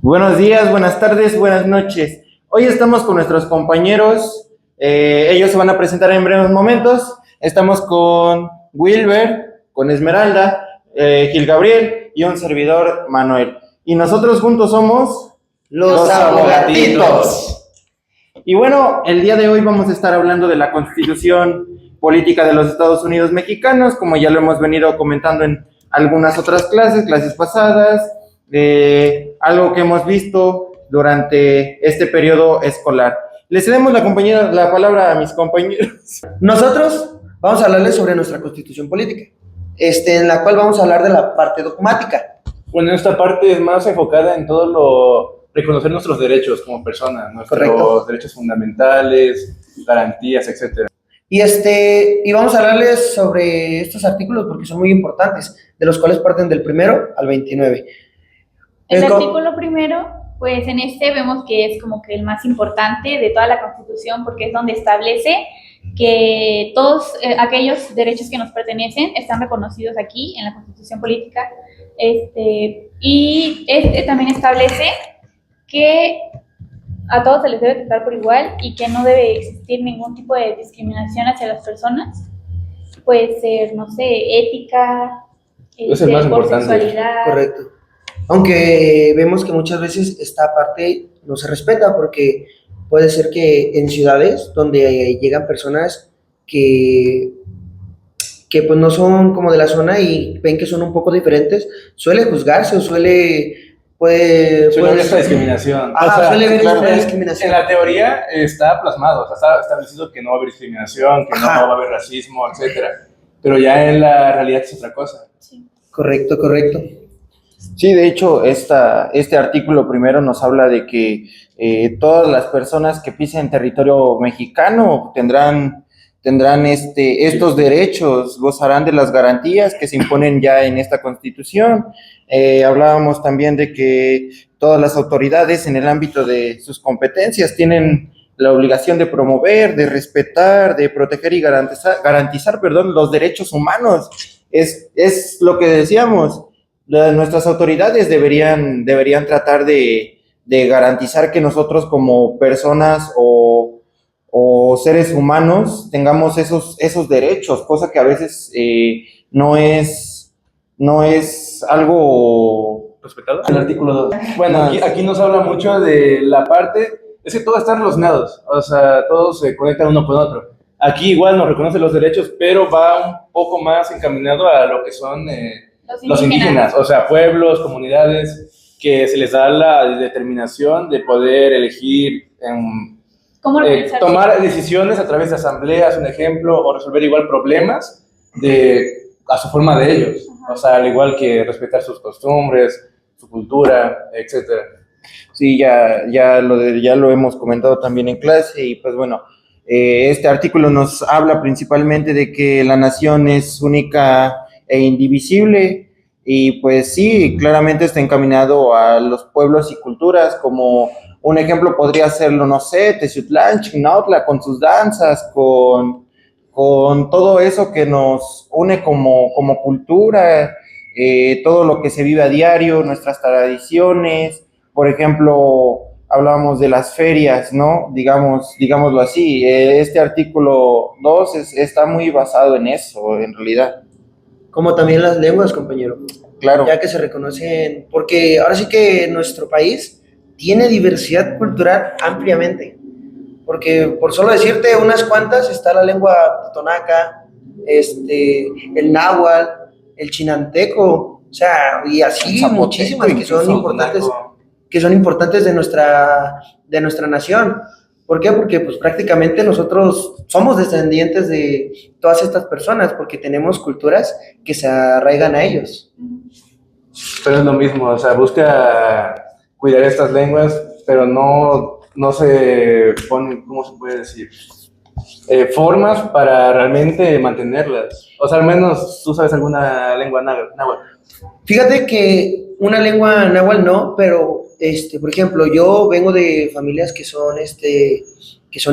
Buenos días, buenas tardes, buenas noches. Hoy estamos con nuestros compañeros. Ellos se van a presentar en breves momentos. Estamos con Wilber, con Esmeralda, Gil Gabriel y un servidor, Manuel. Y nosotros juntos somos Los Abogatitos. Y bueno, el día de hoy vamos a estar hablando de la Constitución Política de los Estados Unidos Mexicanos, como ya lo hemos venido comentando en algunas otras clases pasadas, algo que hemos visto durante este periodo escolar. Les cedemos la palabra a mis compañeros. Nosotros vamos a hablarles sobre nuestra Constitución Política, en la cual vamos a hablar de la parte dogmática. Bueno, esta parte es más enfocada en todo lo reconocer nuestros derechos como personas, nuestros Correcto. derechos fundamentales, garantías, etcétera. Y vamos a hablarles sobre estos artículos porque son muy importantes, de los cuales parten del 1 al 29. El artículo primero, pues en este vemos que es como que el más importante de toda la Constitución porque es donde establece que todos aquellos derechos que nos pertenecen están reconocidos aquí en la Constitución Política. Y también establece que a todos se les debe tratar por igual y que no debe existir ningún tipo de discriminación hacia las personas. Puede ser, no sé, ética, Es el más por importante. sexualidad. Correcto. Aunque vemos que muchas veces esta parte no se respeta porque puede ser que en ciudades donde llegan personas que pues no son como de la zona y ven que son un poco diferentes, suele juzgarse o suele Suele esta discriminación. suele haber claro, esta discriminación. En la teoría está plasmado, o sea, está establecido que no va a haber discriminación, que no va a haber racismo, etcétera. Pero ya en la realidad es otra cosa. Sí. Correcto. Sí, de hecho, este artículo primero nos habla de que todas las personas que pisen territorio mexicano tendrán estos derechos, gozarán de las garantías que se imponen ya en esta Constitución. Hablábamos también de que todas las autoridades en el ámbito de sus competencias tienen la obligación de promover, de respetar, de proteger y garantizar, los derechos humanos. Es lo que decíamos. Nuestras autoridades deberían tratar de garantizar que nosotros como personas o seres humanos tengamos esos derechos, cosa que a veces no es algo ¿Respetado? El artículo 2. Bueno, aquí nos habla mucho de la parte, es que todos están relacionados, o sea, todos se conectan uno con otro. Aquí igual nos reconoce los derechos, pero va un poco más encaminado a lo que son los indígenas, o sea, pueblos, comunidades, que se les da la determinación de poder elegir, tomar decisiones a través de asambleas, un ejemplo, o resolver igual problemas a su forma de ellos. Ajá. O sea, al igual que respetar sus costumbres, su cultura, etcétera. Sí, ya lo hemos comentado también en clase y pues bueno, este artículo nos habla principalmente de que la nación es única e indivisible y pues sí, claramente está encaminado a los pueblos y culturas. Como un ejemplo podría serlo, no sé, Teciutlán, Chignautla, con sus danzas, con todo eso que nos une como cultura, todo lo que se vive a diario, nuestras tradiciones. Por ejemplo, hablábamos de las ferias, ¿no? Digámoslo así. Este artículo 2 está muy basado en eso, en realidad. Como también las lenguas, compañero. Claro. Ya que se reconocen, porque ahora sí que nuestro país tiene diversidad cultural ampliamente. Porque por solo decirte unas cuantas, está la lengua totonaca, el náhuatl, el chinanteco, o sea, y así muchísimas que son importantes de nuestra nación. ¿Por qué? Porque pues prácticamente nosotros somos descendientes de todas estas personas, porque tenemos culturas que se arraigan a ellos. Pero es lo mismo, o sea, busca cuidar estas lenguas, pero no se ponen, ¿cómo se puede decir? Formas para realmente mantenerlas. O sea, al menos tú sabes alguna lengua náhuatl. Fíjate que una lengua náhuatl no, pero por ejemplo, yo vengo de familias que son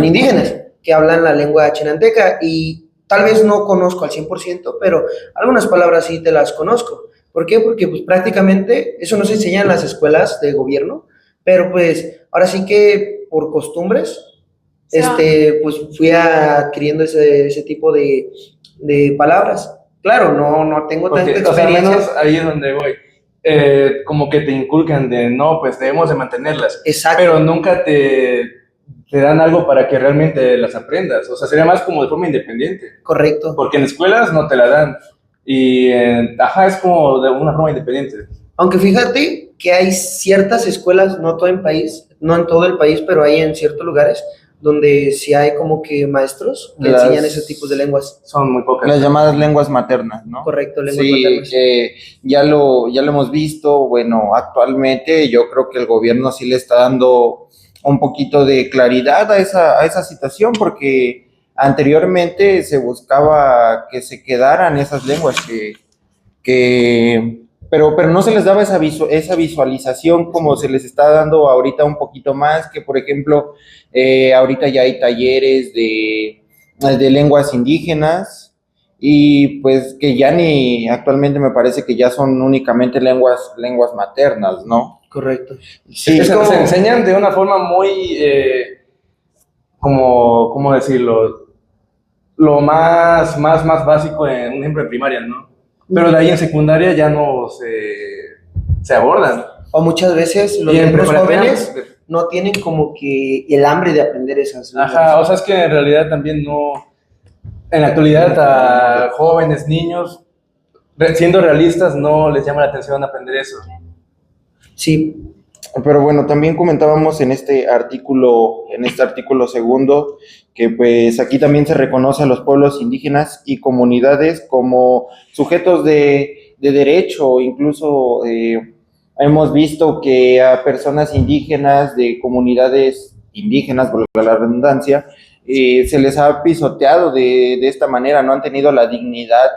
indígenas, que hablan la lengua chinanteca y tal vez no conozco al 100%, pero algunas palabras sí te las conozco. ¿Por qué? Porque pues prácticamente eso no se enseña en las escuelas de gobierno, pero pues ahora sí que por costumbres, pues fui adquiriendo ese tipo de palabras. Claro, no tengo tanta Porque, o sea, experiencia. menos ahí es donde voy. Como que te inculcan de, no, pues debemos de mantenerlas. Exacto. Pero nunca te dan algo para que realmente las aprendas. O sea, sería más como de forma independiente. Correcto. Porque en escuelas no te la dan. Y, es como de una forma independiente. Aunque fíjate que hay ciertas escuelas, no no en todo el país, pero hay en ciertos lugares donde sí hay como que maestros que enseñan ese tipo de lenguas. Son muy pocas. Las llamadas lenguas maternas, ¿no? Correcto, lenguas sí, maternas. que ya lo hemos visto. Bueno, actualmente yo creo que el gobierno sí le está dando un poquito de claridad a esa situación, porque anteriormente se buscaba que se quedaran esas lenguas pero no se les daba esa visualización como se les está dando ahorita un poquito más, que por ejemplo, ahorita ya hay talleres de lenguas indígenas, y pues que ya ni actualmente me parece que ya son únicamente lenguas maternas, ¿no? Correcto. Sí, Se enseñan de una forma muy, ¿cómo decirlo? Lo más básico en un ejemplo de primaria, ¿no? Pero de ahí en secundaria ya no se abordan. O muchas veces los jóvenes no tienen como que el hambre de aprender esas lenguas. Ajá, o sea, es que en realidad también no, en la actualidad a jóvenes, niños, siendo realistas, no les llama la atención aprender eso. Sí. Pero bueno, también comentábamos en este artículo segundo, que pues aquí también se reconoce a los pueblos indígenas y comunidades como sujetos de derecho. Incluso hemos visto que a personas indígenas de comunidades indígenas, por la redundancia, se les ha pisoteado de esta manera, no han tenido la dignidad,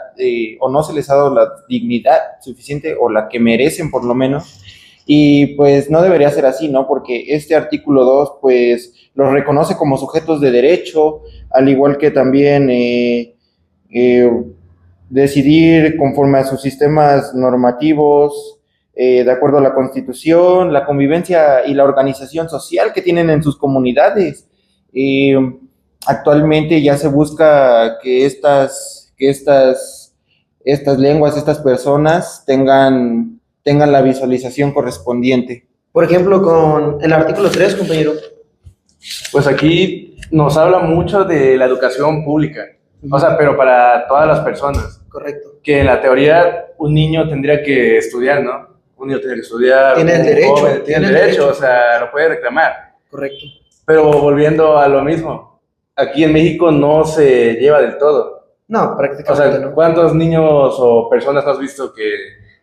o no se les ha dado la dignidad suficiente, o la que merecen por lo menos. Y pues no debería ser así, ¿no? Porque este artículo 2 pues los reconoce como sujetos de derecho, al igual que también decidir conforme a sus sistemas normativos, de acuerdo a la Constitución, la convivencia y la organización social que tienen en sus comunidades. Actualmente ya se busca que estas lenguas, estas personas tengan la visualización correspondiente. Por ejemplo, con el artículo 3, compañero. Pues aquí nos habla mucho de la educación pública, o sea, pero para todas las personas. Correcto. Que en la teoría un niño tendría que estudiar, ¿no? Un niño tiene que estudiar. Tiene el derecho. Tiene el derecho, o sea, lo puede reclamar. Correcto. Pero volviendo a lo mismo, aquí en México no se lleva del todo. No, prácticamente o sea, no. ¿cuántos niños o personas has visto que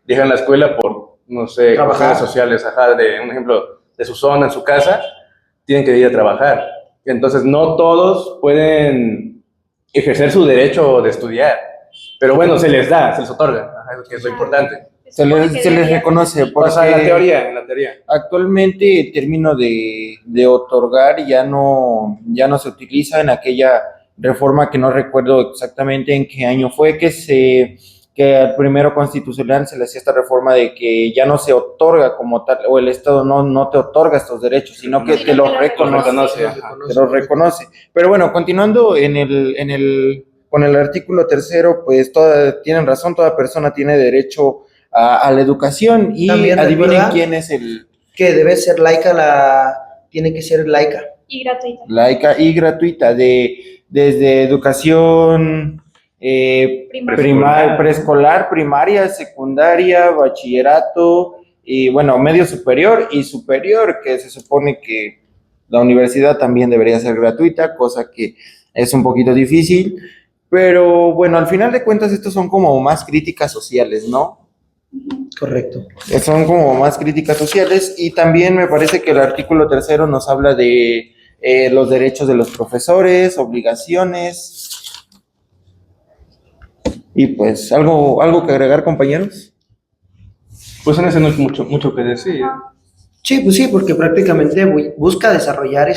dejan la escuela por, no sé, cuestiones sociales, de un ejemplo, de su zona, en su casa, tienen que ir a trabajar? Entonces, no todos pueden ejercer su derecho de estudiar, pero bueno, se les otorga, que es lo importante. Se les reconoce, porque o sea, en la teoría. Actualmente el término de otorgar ya no se utiliza. En aquella reforma, que no recuerdo exactamente en qué año fue, que al primero constitucional se le hacía esta reforma de que ya no se otorga como tal, o el Estado no te otorga estos derechos, sino que te los reconoce. Te los reconoce. Pero bueno, continuando con el artículo 3, pues tienen razón, toda persona tiene derecho a la educación, y también adivinen quién es el... Que debe ser tiene que ser laica. Y gratuita. Laica y gratuita, desde educación preescolar, primaria, secundaria, bachillerato, y bueno, medio superior y superior, que se supone que la universidad también debería ser gratuita, cosa que es un poquito difícil, pero bueno, al final de cuentas estos son como más críticas sociales, ¿no? Correcto. Son como más críticas sociales. Y también me parece que el artículo 3 nos habla de los derechos de los profesores, obligaciones. Y pues, ¿algo que agregar, compañeros? Pues en ese no hay mucho que decir. Sí, pues sí, porque prácticamente busca desarrollar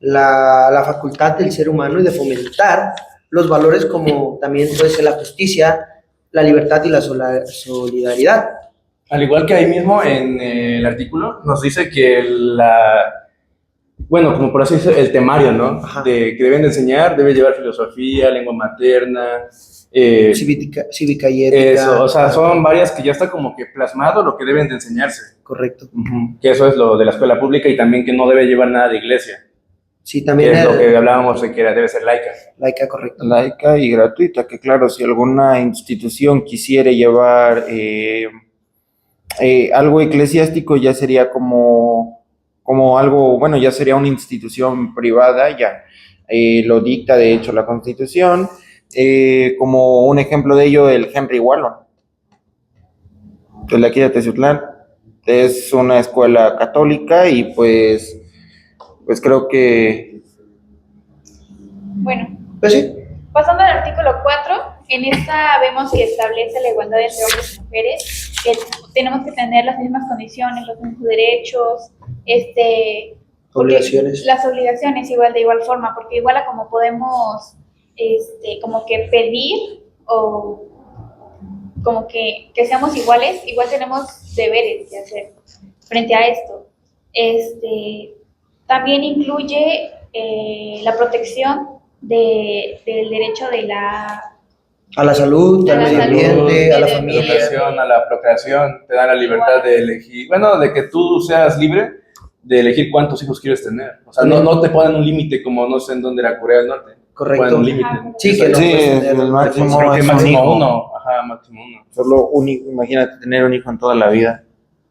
la facultad del ser humano y de fomentar los valores como también puede ser la justicia, la libertad y la solidaridad. Al igual que ahí mismo en el artículo, nos dice que bueno, como por así decirlo, el temario, ¿no? Ajá. Que deben de enseñar, debe llevar filosofía, lengua materna, Cívica y ética. eso, o sea, son varias que ya está como que plasmado lo que deben de enseñarse. Correcto. Que eso es lo de la escuela pública y también que no debe llevar nada de iglesia. Sí, también Que es lo que hablábamos de que debe ser laica. laica, correcto. Laica y gratuita, que claro, si alguna institución quisiera llevar algo eclesiástico ya sería como algo, bueno, ya sería una institución privada, ya lo dicta de hecho la Constitución, como un ejemplo de ello el Henry Wallon, de aquí de Teciutlán, es una escuela católica y pues creo que... Bueno, Pues sí. pasando al artículo 4, en esta vemos que establece la igualdad entre hombres y mujeres, que tenemos que tener las mismas condiciones, los mismos derechos, Obligaciones. las obligaciones igual de igual forma, porque igual a como podemos como que pedir o como que seamos iguales, igual tenemos deberes que hacer frente a esto. También incluye la protección del derecho A la salud, A al la medio salud, ambiente, a la medio familia. Educación, a la procreación, te dan la libertad de elegir, bueno, de que tú seas libre de elegir cuántos hijos quieres tener. O sea, no te ponen un límite como no sé en dónde era Corea del Norte. Correcto. Ponen un límite. Sí, que no Sí, puedes tener el máximo Creo que es un máximo hijo. uno. Ajá, máximo uno. Solo un hijo, imagínate tener un hijo en toda la vida.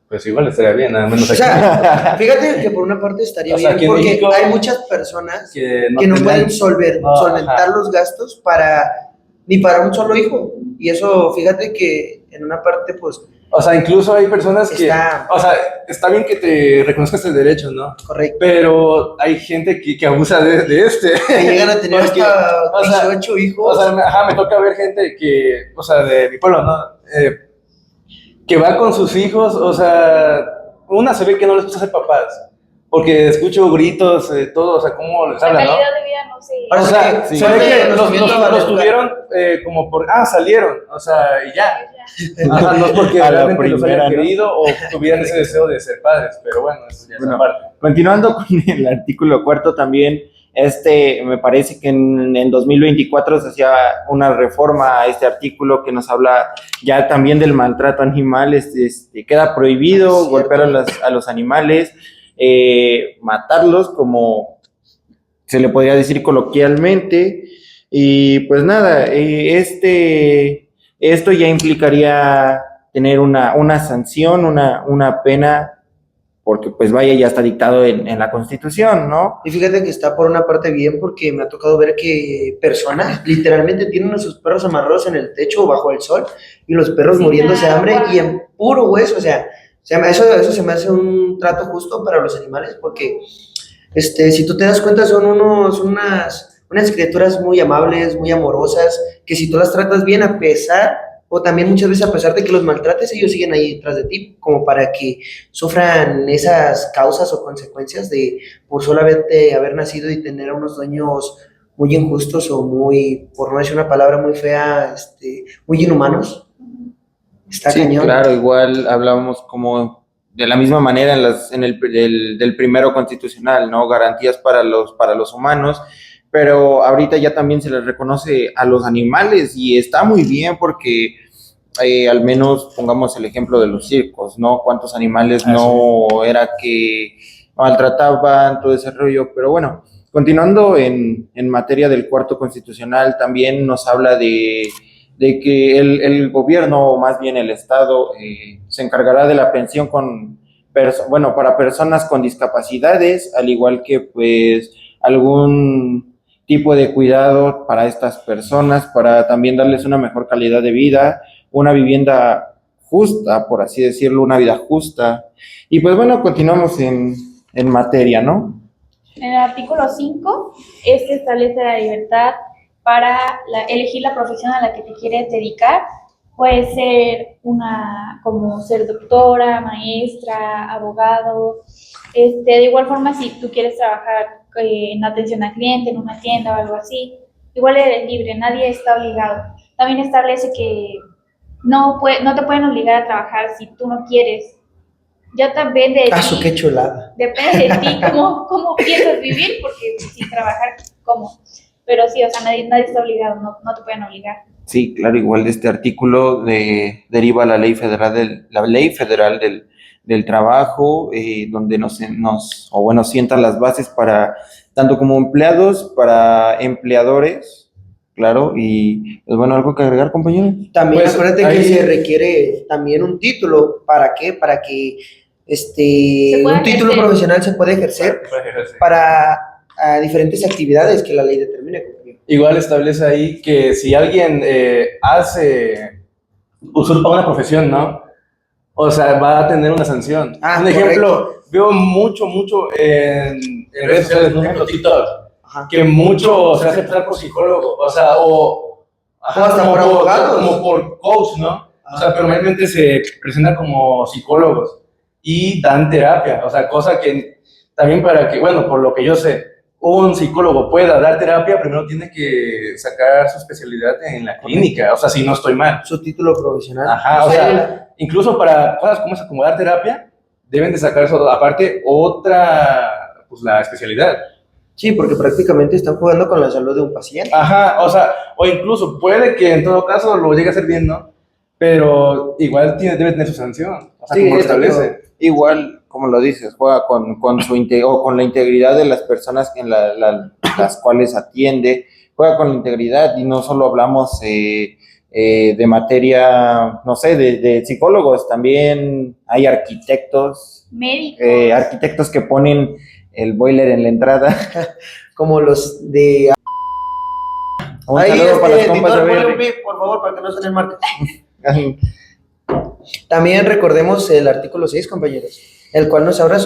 Pues igual estaría bien, al menos O aquí. sea, fíjate que por una parte estaría O sea, bien, aquí en porque México, hay muchas personas que que no tendrán- pueden No, solventar ajá. los gastos ni para un solo hijo. Y eso, fíjate que en una parte, pues, O sea, incluso hay personas que... Está- O sea, está bien que te reconozcas el derecho, ¿no? correcto. Pero hay gente que abusa de este. Que llegan a tener Porque, hasta o sea, 18 hijos. O sea, me toca ver gente que, o sea, de mi pueblo, ¿no? Que va con sus hijos, o sea, una se ve que no les gusta ser papás, porque escucho gritos, todo, o sea, cómo les la hablan, ¿no? calidad de vida no sé. Ahora O sí sea, que- se ve que sí, los tuvieron como por, salieron, o sea, y ya. Ya. Ajá, no es porque A la realmente los primera, hayan ¿no? querido o tuvieran ese deseo de ser padres, pero bueno, eso ya es Bueno, aparte. continuando con el artículo 4 también, me parece que en 2024 se hacía una reforma a este artículo que nos habla ya también del maltrato animal, queda prohibido golpear a los animales, matarlos, como se le podría decir coloquialmente, y pues nada, esto ya implicaría tener una sanción, una pena, porque pues vaya, ya está dictado en la Constitución, ¿no? Y fíjate que está por una parte bien porque me ha tocado ver que personas literalmente tienen a sus perros amarrados en el techo o bajo el sol y los perros Sí, muriéndose de hambre claro. y en puro hueso, o sea, eso se me hace un trato justo para los animales porque si tú te das cuenta son unas criaturas muy amables, muy amorosas, que si tú las tratas bien a pesar o también muchas veces a pesar de que los maltrates, ellos siguen ahí detrás de ti, como para que sufran esas causas o consecuencias de por solamente haber nacido y tener a unos dueños muy injustos o muy, por no decir una palabra muy fea, muy inhumanos. Está Sí, cañón. claro, igual hablábamos como de la misma manera del primero constitucional, ¿no? Garantías para los humanos, pero ahorita ya también se les reconoce a los animales y está muy bien porque al menos pongamos el ejemplo de los circos, ¿no? ¿Cuántos animales no era que maltrataban, todo ese rollo? Pero bueno, continuando en materia del cuarto constitucional, también nos habla de que el gobierno, o más bien el Estado, se encargará de la pensión para personas con discapacidades, al igual que pues algún tipo de cuidado para estas personas, para también darles una mejor calidad de vida, una vivienda justa, por así decirlo, una vida justa. Y pues bueno, continuamos en materia, ¿no? En el artículo 5, establece la libertad para elegir la profesión a la que te quieres dedicar. Puede ser como ser doctora, maestra, abogado. De igual forma, si tú quieres trabajar en atención al cliente, en una tienda o algo así, igual eres libre, nadie está obligado. También establece que no te pueden obligar a trabajar si tú no quieres. Ya también de ti, Qué chulada. depende de ti cómo piensas vivir, porque sin trabajar, ¿cómo? Pero sí, o sea, nadie está obligado, no te pueden obligar. Sí, claro, igual de este artículo deriva la ley federal del trabajo, donde sienta las bases para, tanto como empleados, para empleadores, claro, y pues bueno, ¿algo que agregar, compañero? También Pues, acuérdate que se requiere también un título. ¿Para qué? Para que un título profesional se puede ejercer para diferentes actividades que la ley determine. Igual establece ahí que si alguien usurpa una profesión, ¿no? O sea, va a tener una sanción. Un ejemplo, veo mucho en redes sociales, por ejemplo, TikTok, que mucho se hace pasar por psicólogo, o sea, hasta por abogados. Como por coach, ¿no? O sea, pero realmente se presentan como psicólogos y dan terapia, o sea, cosa que también para que, bueno, por lo que yo sé, un psicólogo pueda dar terapia, primero tiene que sacar su especialidad en la clínica, o sea, si no estoy mal. Su título profesional. Ajá, o sea, incluso para cosas como esa, como dar terapia, deben de sacar eso, aparte otra, pues la especialidad. Sí, porque prácticamente están jugando con la salud de un paciente. Ajá, o sea, o incluso puede que en todo caso lo llegue a hacer bien, ¿no? Pero igual debe tener su sanción, o sea, Sí, como lo establece. Igual, como lo dices, juega con con la integridad de las personas las cuales atiende, juega con la integridad y no solo hablamos de materia, no sé, de psicólogos, también hay arquitectos, médicos, arquitectos que ponen el boiler en la entrada. Como los de... Un saludo para los compas de Berry. Por favor, para que no suenen marcas. También recordemos el artículo 6, compañeros, el cual nos habla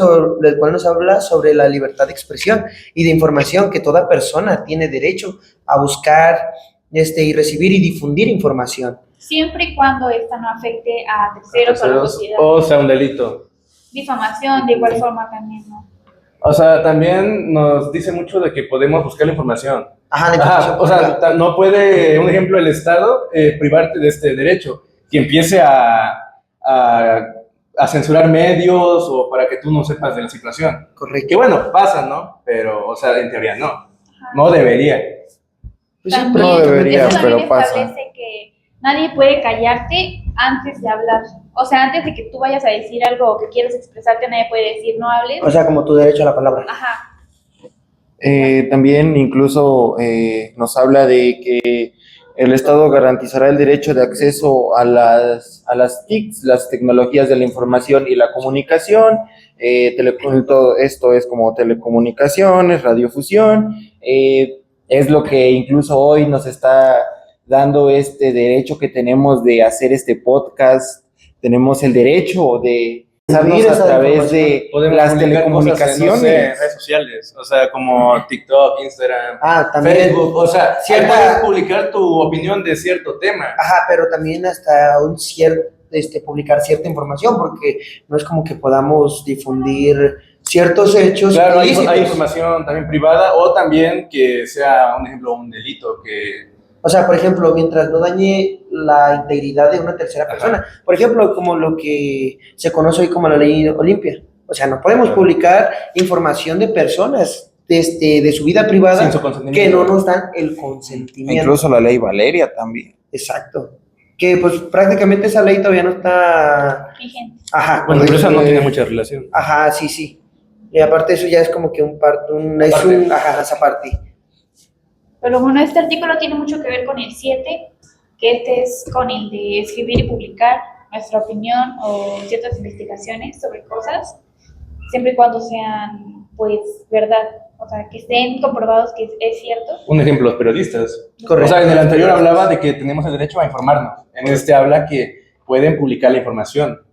sobre la libertad de expresión y de información, que toda persona tiene derecho a buscar y recibir y difundir información. Siempre y cuando esta no afecte a terceros o a la sociedad. O sea, un delito. Difamación, de igual forma también, ¿no? O sea, también nos dice mucho de que podemos buscar la información. Ajá, o sea, no puede, un ejemplo, el Estado privarte de este derecho, que empiece a censurar medios o para que tú no sepas de la situación. Correcto. Que bueno, pasa, ¿no? Pero, o sea, en teoría no. No debería. También, no debería, pero pasa. Establece que nadie puede callarte antes de hablar. O sea, antes de que tú vayas a decir algo o que quieras expresarte, nadie puede decir no hables. O sea, como tu derecho a la palabra. Ajá. También incluso nos habla de que el Estado garantizará el derecho de acceso a las TICs, las tecnologías de la información y la comunicación. Todo esto es como telecomunicaciones, radiofusión. Es lo que incluso hoy nos está dando este derecho que tenemos de hacer este podcast. Tenemos el derecho de saber a través de las telecomunicaciones. En, no sé, redes sociales, o sea, como TikTok, Instagram, también Facebook, o sea, puedes publicar tu opinión de cierto tema. Ajá, pero también hasta un cierto, publicar cierta información, porque no es como que podamos difundir ciertos hechos. Claro, hay información también privada o también que sea, un ejemplo, un delito que... O sea, por ejemplo, mientras no dañe la integridad de una tercera persona. Ajá. Por ejemplo, como lo que se conoce hoy como la ley Olimpia. O sea, no podemos publicar información de personas de su vida privada que no nos dan el consentimiento. Incluso la ley Valeria también. Exacto. Que pues prácticamente esa ley todavía no está... vigente. Ajá. Bueno, pero esa no tiene mucha relación. Ajá, sí. Y aparte eso ya es como que esa parte. Pero bueno, este artículo tiene mucho que ver con el 7, que este es con el de escribir y publicar nuestra opinión o ciertas investigaciones sobre cosas, siempre y cuando sean, pues, verdad, o sea, que estén comprobados que es cierto. Un ejemplo, los periodistas. Correcto. O sea, en el anterior hablaba de que tenemos el derecho a informarnos, en este habla que pueden publicar la información.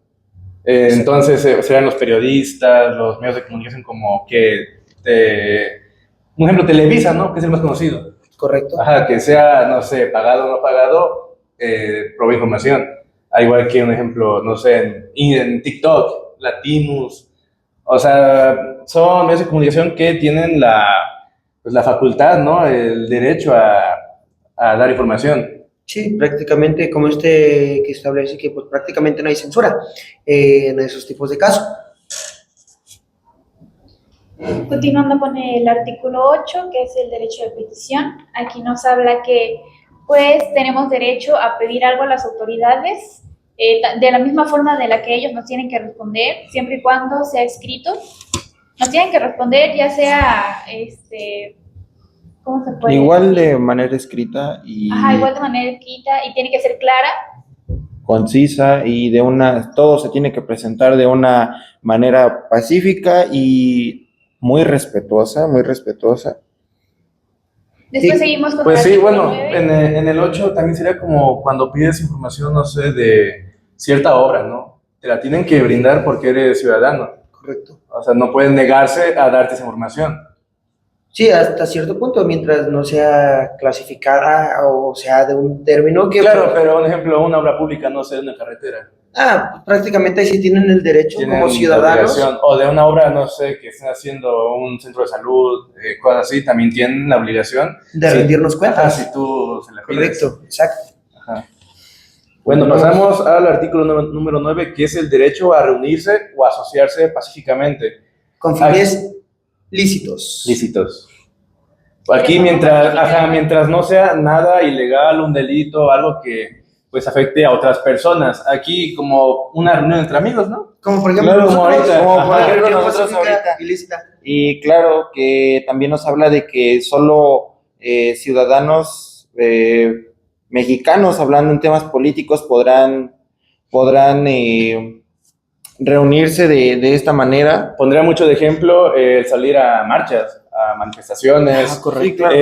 Entonces, serán los periodistas, los medios de comunicación como un ejemplo, Televisa, ¿no? Que es el más conocido. Correcto. Ajá, que sea, no sé, pagado o no pagado, provee información. Al igual que un ejemplo, no sé, en TikTok, Latimus. O sea, son medios de comunicación que tienen la facultad, ¿no? El derecho a dar información. Sí, prácticamente como que establece que pues, prácticamente no hay censura en esos tipos de casos. Continuando con el artículo 8, que es el derecho de petición, aquí nos habla que pues tenemos derecho a pedir algo a las autoridades de la misma forma de la que ellos nos tienen que responder, siempre y cuando sea escrito. Nos tienen que responder ya sea, ¿cómo se puede Igual decir? de manera escrita y Ajá, igual de manera escrita y tiene que ser clara. concisa y todo se tiene que presentar de una manera pacífica y muy respetuosa, muy respetuosa. Después Sí, seguimos con Pues el sí, artículo bueno, 9. en el 8 también sería como cuando pides información, no sé, de cierta obra, ¿no? Te la tienen que brindar porque eres ciudadano. correcto. O sea, no pueden negarse a darte esa información. Sí, hasta cierto punto, mientras no sea clasificada o sea de un término que... Claro, pues, pero un ejemplo, una obra pública, no sé, de una carretera. pues, prácticamente ahí sí tienen el derecho Tienen como la ciudadanos obligación, o de una obra, no sé, que estén haciendo un centro de salud, cosas así, también tienen la obligación. de Sí. rendirnos cuentas. Ajá, si tú se la pides. Correcto, exacto. Ajá. Bueno, pasamos al artículo número 9, que es el derecho a reunirse o asociarse pacíficamente. Con fines lícitos. Lícitos. Aquí mientras no sea nada ilegal, un delito, algo que pues afecte a otras personas. Aquí como una reunión entre amigos, ¿no? Como por ejemplo Claro, nosotros, como por cualquier ejemplo reunión nosotros pacífica, ahorita. ilícita. Y claro que también nos habla de que solo ciudadanos mexicanos hablando en temas políticos podrán reunirse de esta manera. Pondría mucho de ejemplo el salir a marchas, a manifestaciones. Correcto. Sí, claro.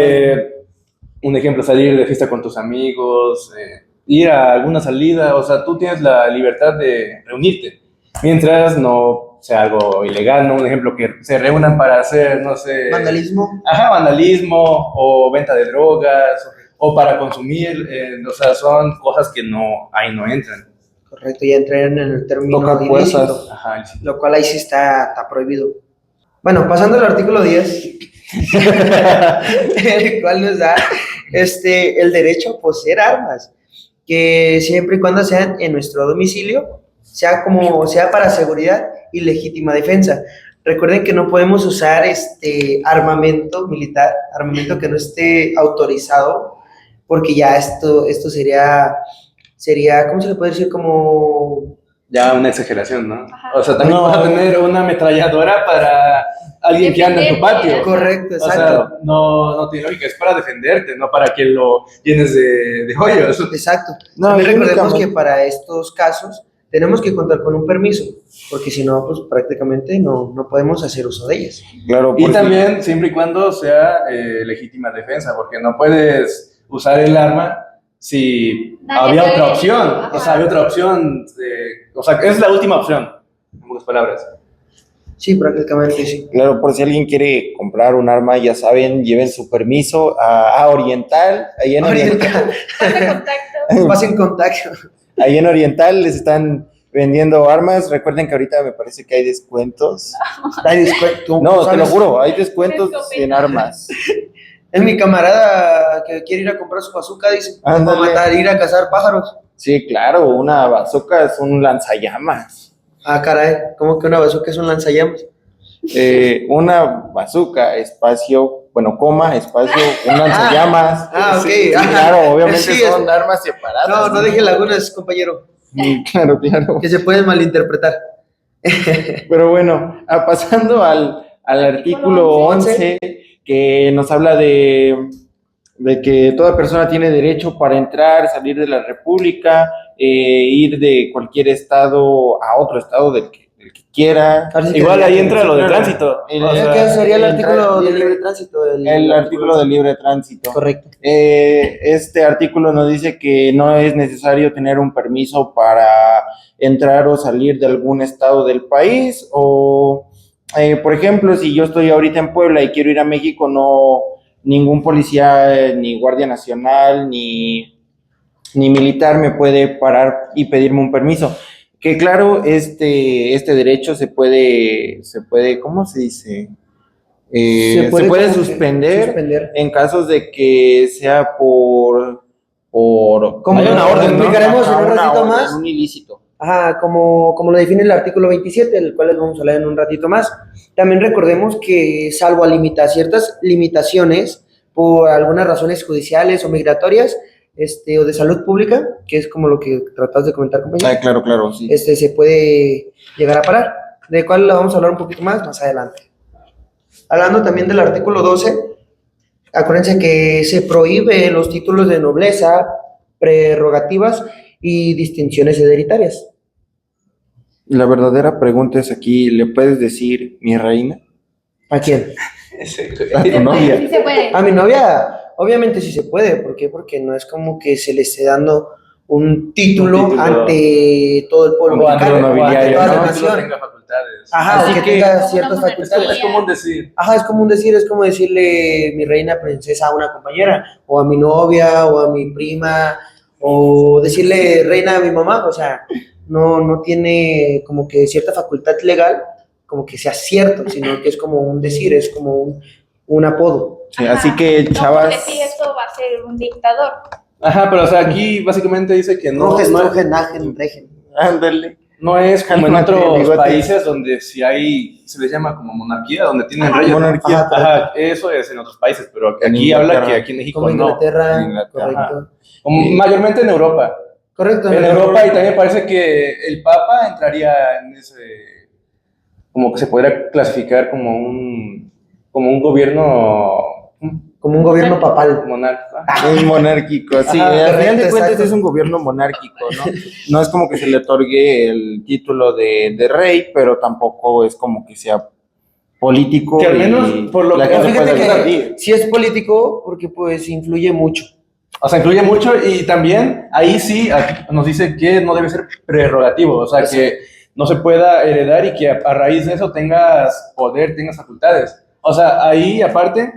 Un ejemplo, salir de fiesta con tus amigos, ir a alguna salida, o sea, tú tienes la libertad de reunirte, mientras no sea algo ilegal, ¿no? Un ejemplo, que se reúnan para hacer, no sé... Vandalismo. Ajá, vandalismo o venta de drogas o para consumir, o sea, son cosas que ahí no entran. Correcto, ya entrarían en el término Tocar ilícito, puertas. Ajá, ilícito. lo cual ahí sí está prohibido. Bueno, pasando al artículo 10, el cual nos da el derecho a poseer armas, que siempre y cuando sean en nuestro domicilio, sea para seguridad y legítima defensa. Recuerden que no podemos usar armamento militar, armamento que no esté autorizado, porque ya esto sería, ¿cómo se le puede decir? Como... Ya una exageración, ¿no? Ajá. O sea, también vas a tener una ametralladora para alguien que anda en tu patio. Correcto, O exacto. sea, no tiene lógica, es para defenderte, no para que lo llenes de hoyos. Exacto. No, También recordemos únicamente- que para estos casos tenemos que contar con un permiso, porque si no, pues prácticamente no podemos hacer uso de ellas. Claro, Y porque- también siempre y cuando sea legítima defensa, porque no puedes usar el arma si Nadie había puede- otra opción. Ajá. O sea, había otra opción. O sea, es la última opción, en pocas palabras. Sí, prácticamente sí. Claro, por si alguien quiere comprar un arma, ya saben, lleven su permiso a Oriental. Ahí en Oriental, Pasa contacto. Pasen contacto. ahí en Oriental les están vendiendo armas. Recuerden que ahorita me parece que hay descuentos. Hay descuento. No, te lo ¿Sabes? juro, hay descuentos en armas. Es mi camarada que quiere ir a comprar su bazooka, dice, Ándale. a matar, ir a cazar pájaros. Sí, claro, una bazooka es un lanzallamas. Ah, caray, ¿cómo que una bazooka es un lanzallamas? Una bazooka, espacio, espacio, un lanzallamas. Ah, ok. Sí, Ajá. claro, obviamente Sí, son armas separadas. No deje lagunas, compañero, Claro, claro. que se pueden malinterpretar. Pero bueno, pasando al artículo 11, que nos habla de que toda persona tiene derecho para entrar, salir de la República, ir de cualquier estado a otro estado del que quiera. Así que Igual ahí sería- entra lo de tránsito. O sea, ¿Qué sería el entrar artículo de libre- libre tránsito? El artículo de libre tránsito. Correcto. Este artículo nos dice que no es necesario tener un permiso para entrar o salir de algún estado del país o, por ejemplo, si yo estoy ahorita en Puebla y quiero ir a México, no ningún policía, ni guardia nacional, ni militar me puede parar y pedirme un permiso. Que claro, este derecho se puede, ¿cómo se dice? Se puede como que suspender en casos de que sea Como hay una lo orden, ¿no? explicaremos en un Una ratito orden, más. un ilícito. Ajá, como lo define el artículo 27, el cual les vamos a hablar en un ratito más. También recordemos que, salvo a ciertas limitaciones por algunas razones judiciales o migratorias, o de salud pública, que es como lo que tratas de comentar, compañero, Claro, sí. se puede llegar a parar, de cual la vamos a hablar un poquito más adelante. Hablando también del artículo 12, acuérdense que se prohíbe los títulos de nobleza, prerrogativas y distinciones hereditarias. La verdadera pregunta es aquí, ¿le puedes decir mi reina? ¿A quién? A tu novia. Sí se puede. A mi novia, obviamente sí se puede. ¿Por qué? Porque no es como que se le esté dando un título ante todo el pueblo Como mexicano, ante ante toda la no nación. tenga facultades. Ajá, Así o que que- tenga Como ciertas una facultades. Es común decir. Ajá, es como decirle mi reina princesa a una compañera, o a mi novia, o a mi prima, o decirle reina a mi mamá. O sea, no tiene como que cierta facultad legal, como que sea cierto, sino que es como un decir, es como un apodo. Sí, así que, No, chavas, porque si esto va a ser un dictador. Ajá, pero o sea, aquí básicamente dice que no, Rojes, no, trojes, najen, regen. ándale. no es como en Cálmate, otros bigote. países donde si hay, se les llama como monarquía, donde tienen Ajá. reyes. ¿no? Monarquía. Ajá, eso es en otros países, pero En aquí habla Inglaterra. que aquí en México Como no. Inglaterra, En Inglaterra. correcto. Como mayormente en Europa. Correcto. En Europa y también parece que el Papa entraría en ese, como que se podría clasificar como un gobierno Como un gobierno papal. monarca. Es monárquico, sí. Ajá, Al final de correcto, cuentas exacto. es un gobierno monárquico, ¿no? No es como que se le otorgue el título de rey, pero tampoco es como que sea político. Que al menos, y por lo la que- gente Fíjate pueda que decidir. sí es político porque pues influye mucho. O sea, influye mucho y también ahí sí aquí nos dice que no debe ser prerrogativo, o sea, que no se pueda heredar y que a raíz de eso tengas poder, tengas facultades. O sea, ahí aparte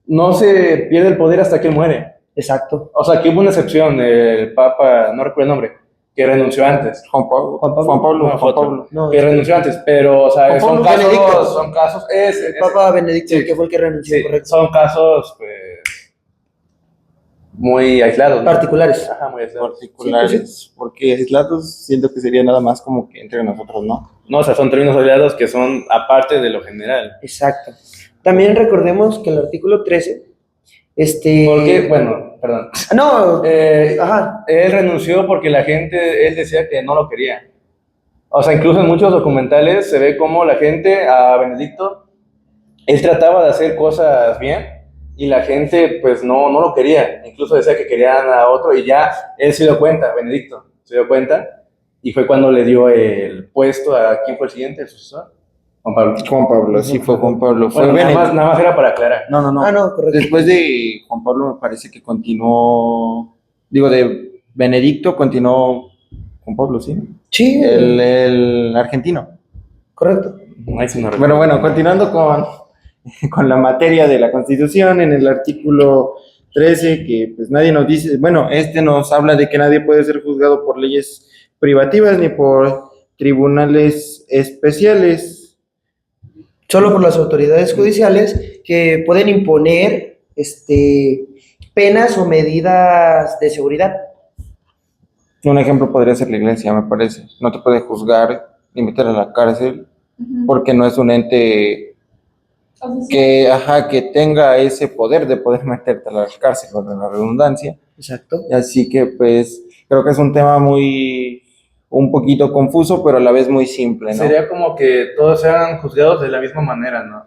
no se pierde el poder hasta que él muere. Exacto. O sea, que hubo una excepción, el Papa, no recuerdo el nombre, que renunció antes. Juan Pablo. No, fue otro. No, Que renunció antes, pero, o sea, Juan son Pablo Benedicto. casos, son casos, El Papa Benedicto, sí. que fue el que renunció, sí, correcto. son casos, pues, muy aislados. ¿no? Particulares. Ajá, muy aislados. Particulares, porque aislados siento que sería nada más como que entre nosotros, ¿no? No, o sea, son términos aislados que son aparte de lo general. Exacto. También recordemos que el artículo 13, Porque, bueno, perdón. No, ajá. Él renunció porque la gente, él decía que no lo quería. O sea, incluso en muchos documentales se ve como la gente, a Benedicto, él trataba de hacer cosas bien y la gente pues no lo quería. Incluso decía que querían a otro y ya él se dio cuenta, Benedicto, se dio cuenta y fue cuando le dio el puesto a, ¿quién fue el siguiente, el sucesor? Juan Pablo. Juan Pablo, sí fue Juan Pablo. Fue Bueno, Benedicto. nada más era para aclarar. No. No, correcto. Después de Juan Pablo me parece que continuó, digo, de Benedicto continuó Juan Pablo, ¿sí? Sí, El argentino. correcto. Ahí sí no recuerdo. Bueno, continuando con la materia de la Constitución, en el artículo 13, que pues nadie nos dice, bueno, nos habla de que nadie puede ser juzgado por leyes privativas ni por tribunales especiales. Solo por las autoridades judiciales que pueden imponer penas o medidas de seguridad. Un ejemplo podría ser la iglesia, me parece. No te puede juzgar ni meter a la cárcel porque no es un ente que tenga ese poder de poder meterte a la cárcel, con la redundancia. Exacto. Así que pues creo que es un tema un poquito confuso, pero a la vez muy simple, ¿no? Sería como que todos sean juzgados de la misma manera, ¿no?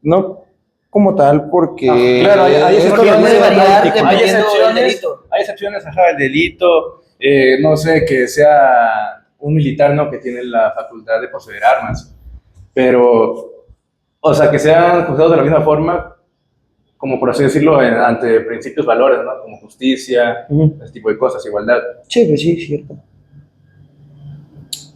No como tal, porque Claro, hay es excepciones, como muy variar práctico. hay dependiendo del excepciones, delito. hay excepciones, ajá, el delito, no sé, que sea un militar, ¿no? Que tiene la facultad de poseer armas, pero, o sea, que sean juzgados de la misma forma, como por así decirlo, ante principios, valores, ¿no? Como justicia, ese tipo de cosas, igualdad. Sí, pues sí, cierto.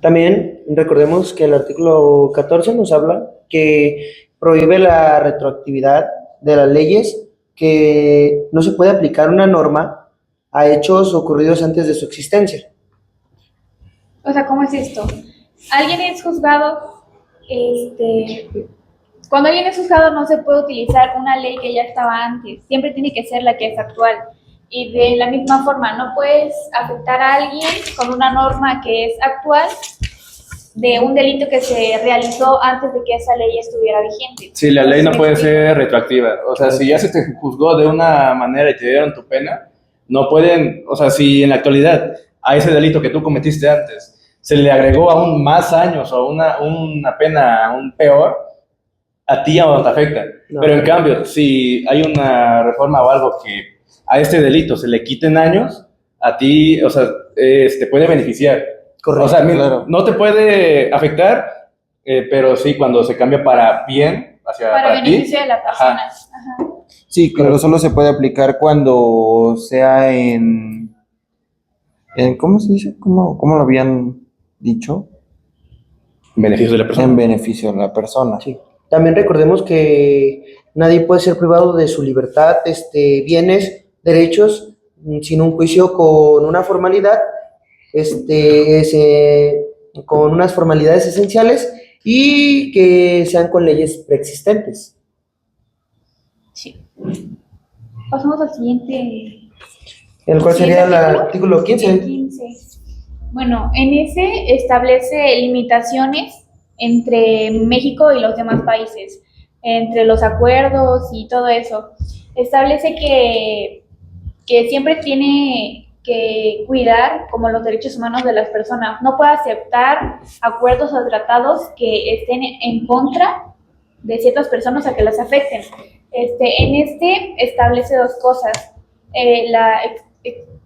También recordemos que el artículo 14 nos habla que prohíbe la retroactividad de las leyes, que no se puede aplicar una norma a hechos ocurridos antes de su existencia. O sea, ¿cómo es esto? Alguien es juzgado cuando alguien es juzgado no se puede utilizar una ley que ya estaba antes, siempre tiene que ser la que es actual. Y de la misma forma, no puedes afectar a alguien con una norma que es actual de un delito que se realizó antes de que esa ley estuviera vigente. Sí, la ley no puede ser retroactiva. O sea, si ya se te juzgó de una manera y te dieron tu pena, no pueden, o sea, si en la actualidad a ese delito que tú cometiste antes se le agregó aún más años o una pena aún peor, a ti aún no te afecta. No. Pero en cambio, si hay una reforma o algo que a este delito se le quiten años, a ti, o sea, te puede beneficiar. Correcto. O sea, claro, no te puede afectar, pero sí cuando se cambia para bien, para beneficio de la persona. Ajá. Sí, claro, solo se puede aplicar cuando sea en ¿cómo se dice? ¿Cómo lo habían dicho? En beneficio de la persona. En beneficio de la persona. Sí. También recordemos que nadie puede ser privado de su libertad, bienes, derechos, sin un juicio con una formalidad, con unas formalidades esenciales y que sean con leyes preexistentes. Sí. Pasamos al siguiente. ¿El cual sería el artículo 15? 15. Bueno, en ese establece limitaciones entre México y los demás países, entre los acuerdos y todo eso. Establece que siempre tiene que cuidar como los derechos humanos de las personas. No puede aceptar acuerdos o tratados que estén en contra de ciertas personas a que las afecten. En establece dos cosas.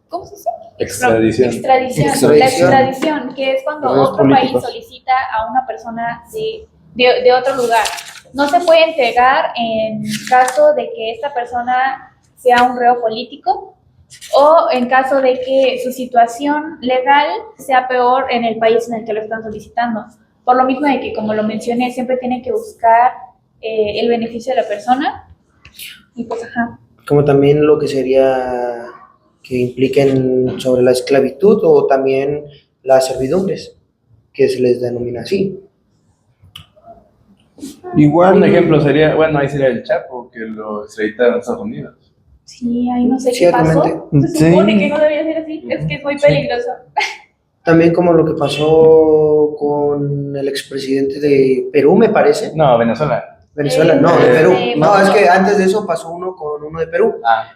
¿Cómo se dice? Extradición. La extradición, que es cuando otro país solicita a una persona de otro lugar. No se puede entregar en caso de que esta persona sea un reo político o en caso de que su situación legal sea peor en el país en el que lo están solicitando. Por lo mismo de que, como lo mencioné, siempre tienen que buscar el beneficio de la persona. Y pues, ajá. Como también lo que sería que impliquen sobre la esclavitud o también las servidumbres, que se les denomina así. Igual un ejemplo sería, bueno, ahí sería el Chapo, que lo extraditaron a Estados Unidos. Sí, ahí no sé qué pasó. Se supone que no debía ser así, es que es muy peligroso. También como lo que pasó con el expresidente de Perú, me parece. No, Venezuela. Venezuela, no, de Perú. No, es que antes de eso pasó uno con uno de Perú,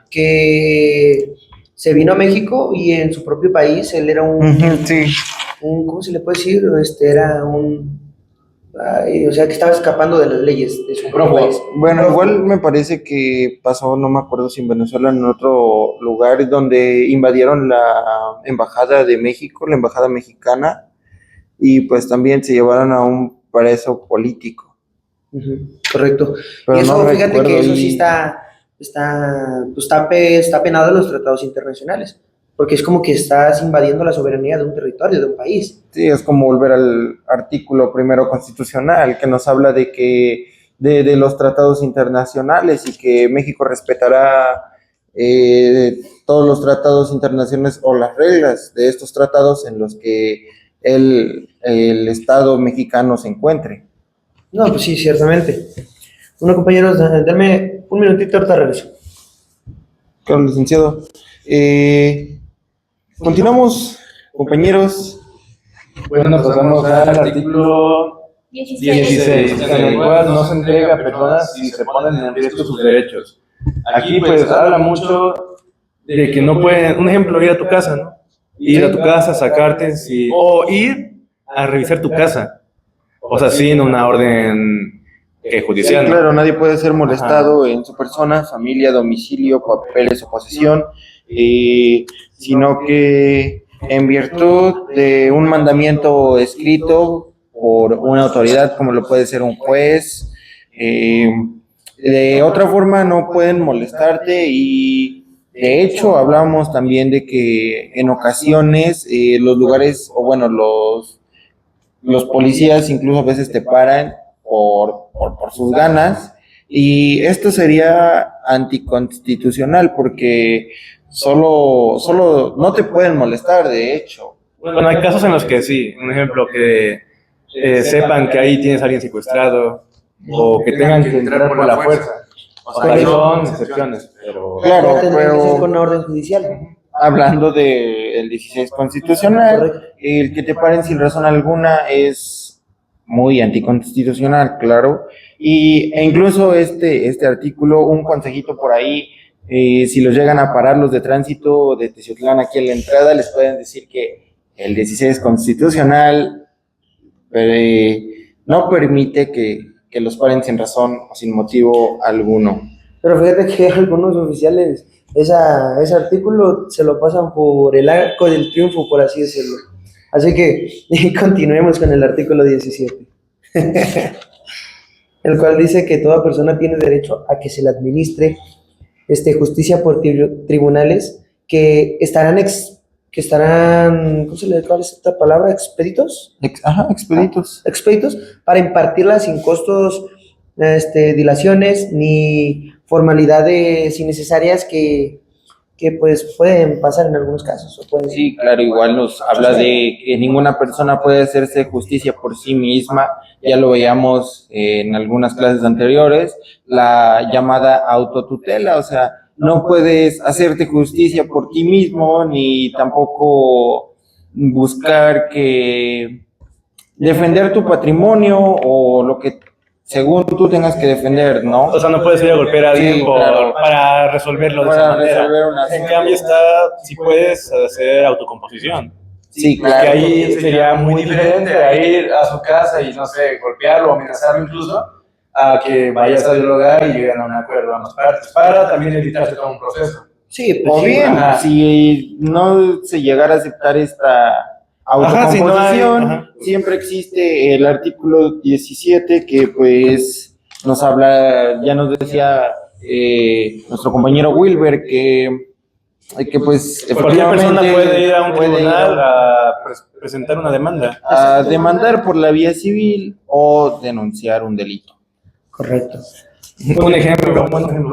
que se vino a México y en su propio país él era ¿cómo se le puede decir? Era o sea, que estaba escapando de las leyes de su propio país. Bueno, igual me parece que pasó, no me acuerdo si en Venezuela, en otro lugar donde invadieron la embajada de México, la embajada mexicana, y pues también se llevaron a un preso político. Correcto. Pero y eso, no fíjate que eso y... sí está penado en los tratados internacionales, porque es como que estás invadiendo la soberanía de un territorio, de un país. Sí, es como volver al artículo primero constitucional, que nos habla de que de los tratados internacionales y que México respetará todos los tratados internacionales o las reglas de estos tratados en los que el Estado mexicano se encuentre. No, pues sí, ciertamente. Bueno, compañeros, dame un minutito, ahorita regreso. Claro, licenciado. Continuamos, compañeros. Bueno, pasamos al artículo 16, en el cual no se entrega a personas si se ponen en riesgo sus derechos. Aquí pues habla mucho de que no pueden, un ejemplo, ir a tu casa, ¿no? Ir a tu casa, sacarte, o ir a revisar tu casa. O sea, sin una orden judicial. Sí, claro, nadie puede ser molestado en su persona, familia, domicilio, papeles o posesión, sino que en virtud de un mandamiento escrito por una autoridad, como lo puede ser un juez, de otra forma no pueden molestarte y de hecho hablamos también de que en ocasiones los lugares, o bueno, los policías incluso a veces te paran por sus ganas y esto sería anticonstitucional porque solo no te pueden molestar, de hecho. Bueno, hay casos en los que sí, un ejemplo que sepan que ahí tienes a alguien secuestrado o que tengan que entrar por la fuerza. O sea, son excepciones, pero... Claro, Ya tendría que ser pero con una orden judicial. hablando del 16 constitucional, Correcto. el que te paren sin razón alguna es muy anticonstitucional, claro. E incluso este artículo, un consejito por ahí, si los llegan a parar los de tránsito de Teciutlán aquí en la entrada, les pueden decir que el 16 constitucional no permite que los paren sin razón o sin motivo alguno. Pero fíjate que algunos oficiales ese artículo se lo pasan por el arco del triunfo, por así decirlo. Así que continuemos con el artículo 17, el cual dice que toda persona tiene derecho a que se le administre justicia por tribunales que estarán, ¿cuál es esta palabra? ¿Expeditos? Expeditos para impartirlas sin costos, dilaciones ni formalidades innecesarias que pues pueden pasar en algunos casos. Sí, claro, igual nos habla de que ninguna persona puede hacerse justicia por sí misma, ya lo veíamos en algunas clases anteriores, la llamada autotutela, o sea, no puedes hacerte justicia por ti mismo, ni tampoco buscar que defender tu patrimonio o lo que según tú tengas que defender, ¿no? O sea, no puedes ir a golpear a alguien Sí, claro. para resolverlo de Para esa manera. resolver un asunto. En cambio si puedes hacer autocomposición. Sí, Que claro. ahí sería muy diferente a ir a su casa y, no sé, golpearlo o amenazarlo incluso, a que vayas a dialogar y lleguen a un acuerdo a ambas partes, para también evitarse todo un proceso. Sí, pues O sí, bien, ajá. si no se llegara a aceptar esta autocomposición, Ajá. siempre existe el artículo 17 que pues nos habla, ya nos decía nuestro compañero Wilber que pues Cualquier persona efectivamente puede ir a un puede ir tribunal a presentar una demanda. a demandar por la vía civil o denunciar un delito. correcto. Un buen ejemplo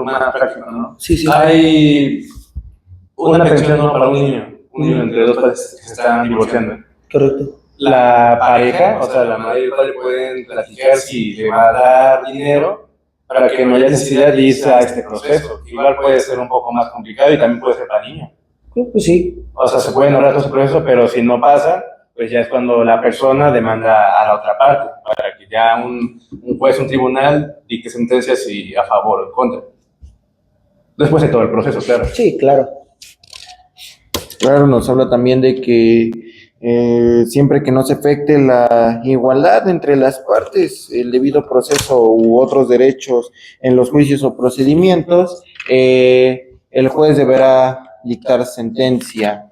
más práctico, ¿no? Sí. Hay una pensión, ¿no?, para un niño entre dos padres que se están divorciando. Correcto. La pareja, o sea, la madre y el padre pueden platicar si le va a dar dinero para que no haya necesidad de irse a este proceso. Igual puede ser un poco más complicado y también puede ser para el niño. Pues sí. O sea, se pueden ahorrar todo ese proceso, pero si no pasa, pues ya es cuando la persona demanda a la otra parte, para que ya un juez, un tribunal, dicte sentencias y a favor o en contra. Después de todo el proceso, claro. Sí, claro. Claro, nos habla también de que siempre que no se afecte la igualdad entre las partes, el debido proceso u otros derechos en los juicios o procedimientos, el juez deberá dictar sentencia.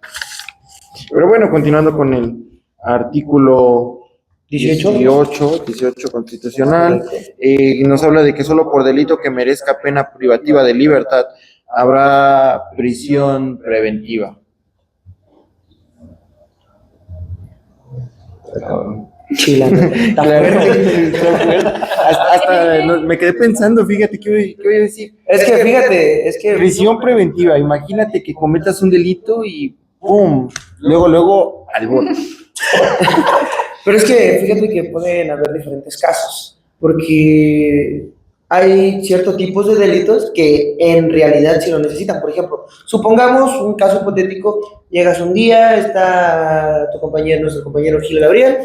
Pero bueno, continuando con el artículo 18 constitucional, nos habla de que solo por delito que merezca pena privativa de libertad habrá prisión preventiva. Chilando. Claro. Me quedé pensando, fíjate, ¿qué voy a decir? Es que fíjate, Prisión preventiva, imagínate que cometas un delito y ¡pum! Luego al bote. Pero es que fíjate que pueden haber diferentes casos, porque hay ciertos tipos de delitos que en realidad sí lo necesitan. Por ejemplo, supongamos un caso hipotético, llegas un día, está nuestro compañero Gil Gabriel,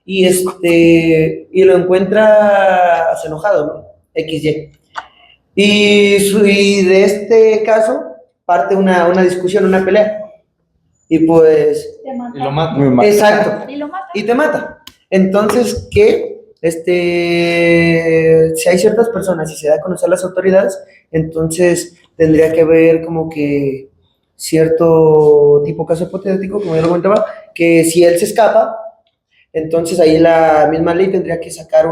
y lo encuentras enojado, ¿no? XY. Y de este caso parte una discusión, una pelea. Y pues... Y lo mata. Exacto. Y lo mata. Y te mata. Entonces, si hay ciertas personas y se da a conocer a las autoridades, entonces tendría que haber como que cierto tipo de caso hipotético, como yo lo comentaba, que si él se escapa, entonces ahí la misma ley tendría que sacar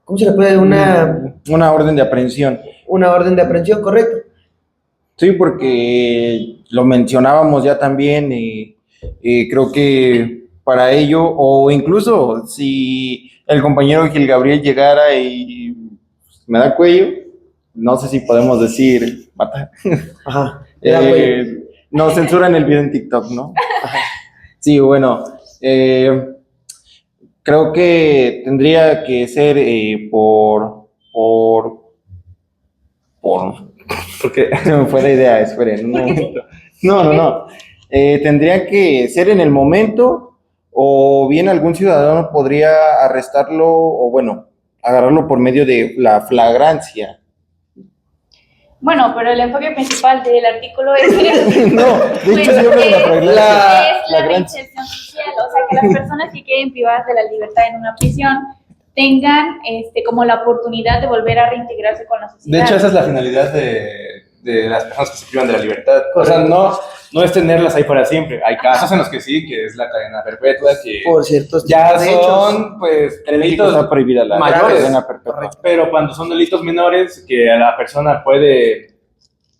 ¿cómo se le puede? Una orden de aprehensión. Una orden de aprehensión, correcto. Sí, porque lo mencionábamos ya también y creo que para ello, o incluso si el compañero Gil Gabriel llegara y me da cuello, no sé si podemos decir matar. Ajá. Nos censuran el video en TikTok, ¿no? Ajá. Sí, bueno, Creo que tendría que ser Porque se me fue la idea, esperen, un momento. No. Tendría que ser en el momento, o bien algún ciudadano podría arrestarlo, o bueno, agarrarlo por medio de la flagrancia. Bueno, pero el enfoque principal del artículo es No, de pues, hecho, sí habla de la flagrancia. es la reinserción social, o sea, que las personas que queden privadas de la libertad en una prisión tengan como la oportunidad de volver a reintegrarse con la sociedad. de hecho esa es la finalidad de las personas que se privan de la libertad. O sea, no es tenerlas ahí para siempre. Hay casos en los que sí, que es la cadena perpetua, que Por ciertos ya tipos de hechos. son pues delitos Está prohibida la mayores. cadena perpetua. Pero cuando son delitos menores, que a la persona puede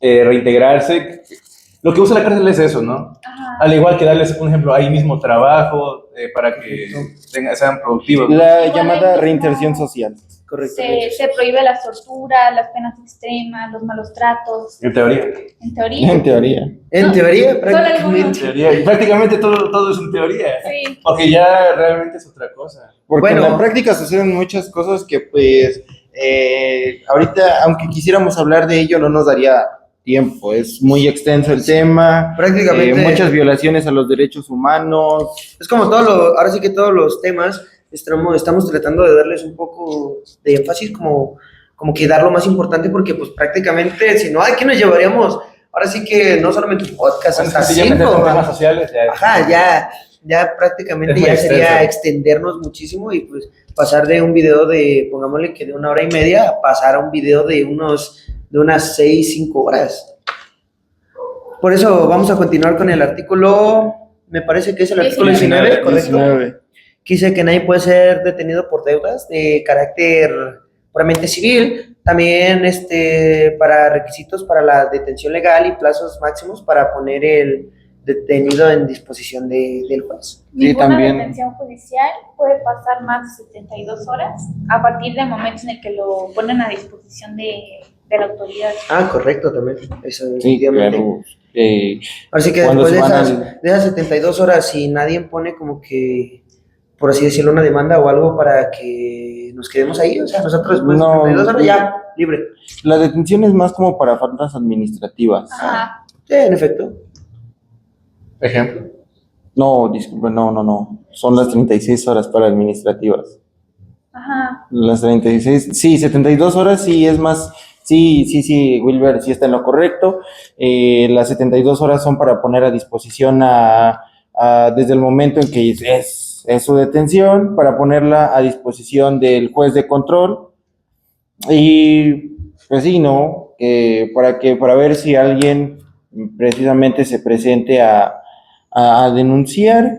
reintegrarse, lo que usa la cárcel es eso, ¿no? Ajá. Al igual que darles, por ejemplo, ahí mismo trabajo para que sean productivos. La llamada reinserción social. Correcto. Se prohíbe las torturas, las penas extremas, los malos tratos, En teoría. en teoría. En teoría. En No, teoría, solo prácticamente. En teoría. Y prácticamente todo es en teoría. Sí. Porque ya realmente es otra cosa. Porque Bueno. en la práctica suceden muchas cosas que pues ahorita, aunque quisieramos hablar de ello, no nos daría tiempo. Es muy extenso el tema. Prácticamente. Muchas violaciones a los derechos humanos. Es como ahora sí que todos los temas estamos tratando de darles un poco de énfasis, como que dar lo más importante, porque pues prácticamente, si no, aquí nos llevaríamos, ahora sí que no solamente un podcast, Bueno, hasta si ya meterse 5, en temas sociales, ya. ajá, ya prácticamente Es muy ya sería extenso. extendernos muchísimo y pues pasar de un video de, pongámosle que de 1 hora y media, a pasar a un video de unas 6-5 horas. Por eso vamos a continuar con el artículo, me parece que es el artículo 19, ¿correcto? 19. Que dice que nadie puede ser detenido por deudas de carácter puramente civil, también para requisitos para la detención legal y plazos máximos para poner el detenido en disposición del juez. Ninguna también. detención judicial puede pasar más de 72 horas a partir del momento en el que lo ponen a disposición de la autoridad. Ah, correcto, también, eso Sí, definitivamente. claro. Así que Cuando después de se van esas 72 horas, si nadie pone como que, por así decirlo, una demanda o algo para que nos quedemos ahí, o sea, nosotros después de No, 72 horas ya, libre. La detención es más como para faltas administrativas. Ajá. Sí, en efecto. Ejemplo. No, disculpe, no. Son las 36 horas para administrativas. Ajá. Las 36, sí, 72 horas sí es más, sí, Wilber, sí está en lo correcto. Las 72 horas son para poner a disposición desde el momento en que es su detención, para ponerla a disposición del juez de control. Y pues sí, ¿no? Para ver si alguien precisamente se presente a denunciar,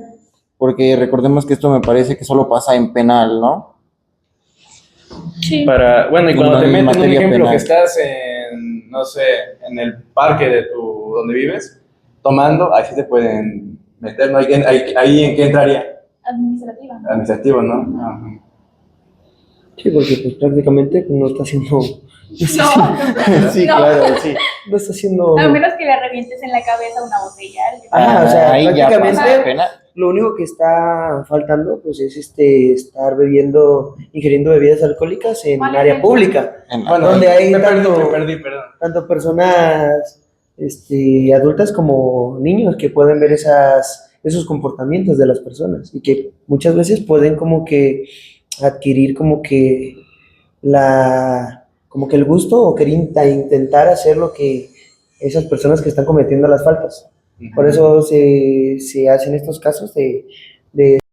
porque recordemos que esto me parece que solo pasa en penal, ¿no? Sí. Bueno, y cuando No, te en meten un materia ejemplo penal. que estás en, no sé, en el parque donde vives, tomando, ahí sí te pueden meter, ¿no? Ahí en qué entraría, Administrativa. administrativo, ¿no? Ajá. Sí, porque pues prácticamente no está haciendo, No, Sí, No. claro, sí. no está haciendo, a menos que le revientes en la cabeza una botella. o sea, Ahí ya prácticamente pasa penal. lo único que está faltando pues es estar ingiriendo bebidas alcohólicas en Vale, área sí. pública, Bueno, donde hay me tanto- perdí, perdón. tanto personas adultas como niños que pueden ver esos comportamientos de las personas y que muchas veces pueden como que adquirir como que el gusto o querer intentar hacer lo que esas personas que están cometiendo las faltas. Por eso se hacen estos casos de